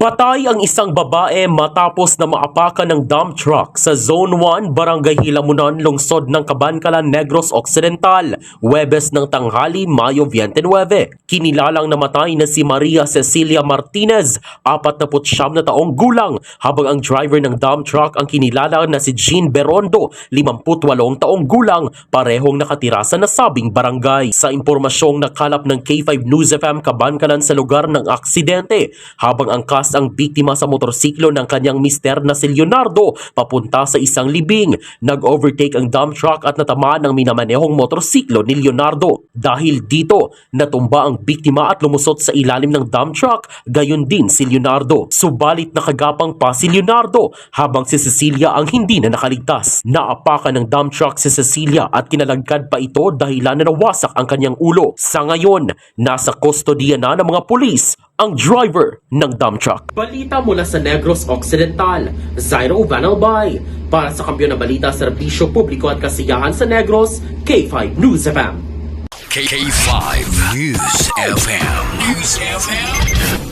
Patay ang isang babae matapos na maapakan ng dump truck sa Zone 1, Barangay Hilamunan, lungsod ng Cabancalan, Negros Occidental, Huwebes ng tanghali, Mayo 29. Kinilalang namatay na si Maria Cecilia Martinez, 49 na taong gulang, habang ang driver ng dump truck ang kinilala na si Jean Berondo, 58 taong gulang, parehong nakatira sa nasabing barangay. Sa impormasyong nakalap ng K5 News FM Cabancalan sa lugar ng aksidente, habang angkas ang biktima sa motorsiklo ng kanyang mister na si Leonardo papunta sa isang libing. Nag-overtake ang dump truck at natamaan ng minamanehong motorsiklo ni Leonardo. Dahil dito, natumba ang biktima at lumusot sa ilalim ng dump truck, gayon din si Leonardo. Subalit nakagapang pa si Leonardo habang si Cecilia ang hindi na nakaligtas. Naapakan ng dump truck si Cecilia at kinalagkad pa ito dahilan na nawasak ang kanyang ulo. Sa ngayon, nasa kustodiya na ng mga pulis ang driver ng dump truck. Balita mula sa Negros Occidental, Zairo Vanalbay. Para sa Kampiyon na Balita, Serbisyo Publiko at Kasiyahan sa Negros, K5 News FM. K5 News FM.